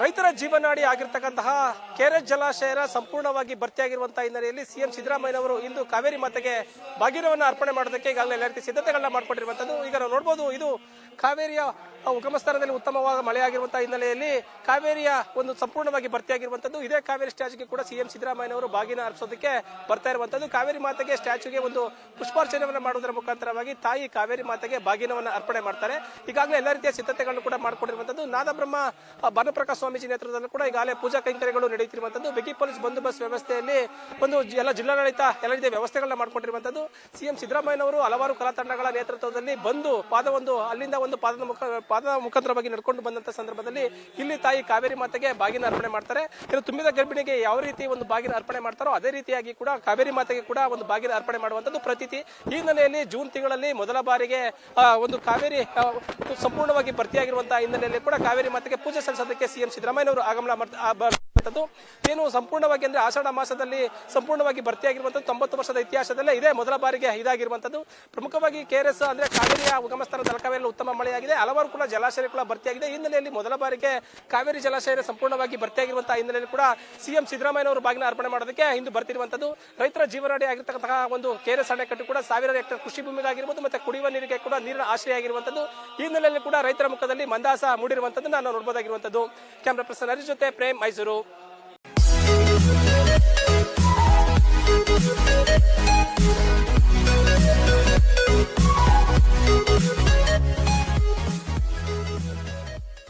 ರೈತರ ಜೀವನಾಡಿ ಆಗಿರ್ತಕ್ಕಂತಹ ಕೆಆರ್ಎಸ್ ಜಲಾಶಯ ಸಂಪೂರ್ಣವಾಗಿ ಭರ್ತಿಯಾಗಿರುವಂತಹ ಹಿನ್ನೆಲೆಯಲ್ಲಿ ಸಿಎಂ ಸಿದ್ದರಾಮಯ್ಯನವರು ಇಂದು ಕಾವೇರಿ ಮಾತೆಗೆ ಭಾಗ್ಯವನ್ನು ಅರ್ಪಣೆ ಮಾಡೋದಕ್ಕೆ ಈಗಾಗಲೇ ಎಲ್ಲ ರೀತಿ ಸಿದ್ಧತೆಗಳನ್ನ ಮಾಡಿಕೊಂಡಿರುವಂತದ್ದು. ಈಗ ನಾವು ನೋಡಬಹುದು, ಇದು ಕಾವೇರಿಯ ಉಗಮ ಸ್ಥಾನದಲ್ಲಿ ಉತ್ತಮವಾದ ಮಳೆಯಾಗಿರುವಂತಹ ಹಿನ್ನೆಲೆಯಲ್ಲಿ ಕಾವೇರಿಯ ಒಂದು ಸಂಪೂರ್ಣವಾಗಿ ಭರ್ತಿಯಾಗಿರುವಂತದ್ದು. ಇದೇ ಕಾವೇರಿ ಸ್ಟ್ಯಾಚ್ಯೂಗೆ ಕೂಡ ಸಿಎಂ ಸಿದ್ದರಾಮಯ್ಯನವರು ಬಾಗಿನ ಅರ್ಪಿಸೋದಕ್ಕೆ ಬರ್ತಾ ಇರುವಂತದ್ದು. ಕಾವೇರಿ ಮಾತೆಗೆ ಸ್ಟ್ಯಾಚ್ಯೂಗೆ ಒಂದು ಪುಷ್ಪಾರ್ಚನೆಯನ್ನು ಮಾಡುವುದರ ಮುಖಾಂತರವಾಗಿ ತಾಯಿ ಕಾವೇರಿ ಮಾತೆಗೆ ಬಾಗಿನವನ್ನು ಅರ್ಪಣೆ ಮಾಡ್ತಾರೆ. ಈಗಾಗಲೇ ಎಲ್ಲ ರೀತಿಯ ಸಿದ್ಧತೆಗಳನ್ನು ಕೂಡ ಮಾಡಿಕೊಂಡಿರುವಂತದ್ದು. ನಾದಬ್ರಹ್ಮ ಭಾನುಪ್ರಕಾಶ್ ಸ್ವಾಮೀಜಿ ನೇತೃತ್ವದಲ್ಲಿ ಕೂಡ ಈಗಾಗಲೇ ಪೂಜಾ ಕೈಂಕರ್ಯಗಳು ನಡೆಯುತ್ತಿರುವಂತದ್ದು. ಬಿಗಿ ಪೊಲೀಸ್ ಬಂದೋಬಸ್ತ್ ವ್ಯವಸ್ಥೆಯಲ್ಲಿ ಒಂದು ಎಲ್ಲ ಜಿಲ್ಲಾಡಳಿತ ಎಲ್ಲ ರೀತಿಯ ವ್ಯವಸ್ಥೆಗಳನ್ನ ಮಾಡಿಕೊಂಡಿರುವಂತದ್ದು. ಸಿಎಂ ಸಿದ್ದರಾಮಯ್ಯನವರು ಹಲವಾರು ಕಲಾ ತಂಡಗಳ ನೇತೃತ್ವದಲ್ಲಿ ಬಂದು ಅಲ್ಲಿಂದ ಒಂದು ಪಾದದ ಮುಖಾಂತರವಾಗಿ ನಡ್ಕೊಂಡು ಬಂದಂತ ಸಂದರ್ಭದಲ್ಲಿ ಇಲ್ಲಿ ತಾಯಿ ಕಾವೇರಿ ಮಾತೆಗೆ ಬಾಗಿನ ಅರ್ಪಣೆ ಮಾಡ್ತಾರೆ. ಇನ್ನು ತುಂಬಿದ ಗರ್ಭಿಣಿಗೆ ಯಾವ ರೀತಿ ಒಂದು ಬಾಗಿನ ಅರ್ಪಣೆ ಮಾಡ್ತಾರೋ ಅದೇ ರೀತಿಯಾಗಿ ಕೂಡ ಕಾವೇರಿ ಮಾತೆಗೆ ಕೂಡ ಒಂದು ಬಾಗಿನ ಅರ್ಪಣೆ ಮಾಡುವಂತದ್ದು ಪ್ರತೀತಿ. ಈ ಹಿನ್ನೆಲೆಯಲ್ಲಿ ಜೂನ್ ತಿಂಗಳಲ್ಲಿ ಮೊದಲ ಬಾರಿಗೆ ಒಂದು ಕಾವೇರಿ ಸಂಪೂರ್ಣವಾಗಿ ಭರ್ತಿಯಾಗಿರುವಂತಹ ಹಿನ್ನೆಲೆಯಲ್ಲಿ ಕೂಡ ಕಾವೇರಿ ಮಾತೆಗೆ ಪೂಜೆ ಸಲ್ಲಿಸೋದಕ್ಕೆ ಸಿಎಂ ಸಿದ್ದರಾಮಯ್ಯನವರು ಆಗಮನ ಏನು ಸಂಪೂರ್ಣವಾಗಿ ಅಂದ್ರೆ ಆಷಾಢ ಮಾಸದಲ್ಲಿ ಸಂಪೂರ್ಣವಾಗಿ ಭರ್ತಿಯಾಗಿರುವಂತದ್ದು 90 ವರ್ಷದ ಇತಿಹಾಸದಲ್ಲೇ ಇದೇ ಮೊದಲ ಬಾರಿಗೆ ಇದಾಗಿರುವಂತದ್ದು. ಪ್ರಮುಖವಾಗಿ ಕೆಆರ್ಎಸ್ ಅಂದ್ರೆ ಕಾವೇರಿಯ ಉಗಮಸ್ಥಾನ ತಲಕಾವೇರಿಯಲ್ಲಿ ಉತ್ತಮ ಮಳೆಯಾಗಿದೆ, ಹಲವಾರು ಕೂಡ ಜಲಾಶಯ ಕೂಡ ಭರ್ತಿಯಾಗಿದೆ. ಈ ಹಿನ್ನೆಲೆಯಲ್ಲಿ ಮೊದಲ ಬಾರಿಗೆ ಕಾವೇರಿ ಜಲಾಶಯ ಸಂಪೂರ್ಣವಾಗಿ ಭರ್ತಿಯಾಗಿರುವಂತಹ ಹಿನ್ನೆಲೆಯಲ್ಲಿ ಕೂಡ ಸಿಎಂ ಸಿದ್ದರಾಮಯ್ಯನವರು ಬಾಗಿನ ಅರ್ಪಣೆ ಮಾಡೋದಕ್ಕೆ ಇಂದು ಬರ್ತಿರುವಂತದ್ದು. ರೈತರ ಜೀವನಾಡಿ ಆಗಿರ್ತಕ್ಕಂತಹ ಒಂದು ಕೆಆರ್ಎಸ್ ಅಣೆಕಟ್ಟು ಕೂಡ ಸಾವಿರಾರು ಹೆಕ್ಟೇರ್ ಕೃಷಿ ಭೂಮಿಗಾಗಿರ್ಬೋದು ಮತ್ತೆ ಕುಡಿಯುವ ನೀರಿಗೆ ಕೂಡ ನೀರಿನ ಆಶ್ರಯ ಆಗಿರುವಂತದ್ದು. ಈ ಹಿನ್ನೆಲೆಯಲ್ಲಿ ಕೂಡ ರೈತರ ಮುಖದಲ್ಲಿ ಮಂದಹಾಸ ಮೂಡಿರುವಂತದ್ದು ನಾನು ನೋಡಬಹುದಾಗಿರುವಂತದ್ದು. ಕ್ಯಾಮರಾ ಪರ್ಸನ್ ಹರೀಶ್ ಜೊತೆ ಪ್ರೇಮ್, ಮೈಸೂರು.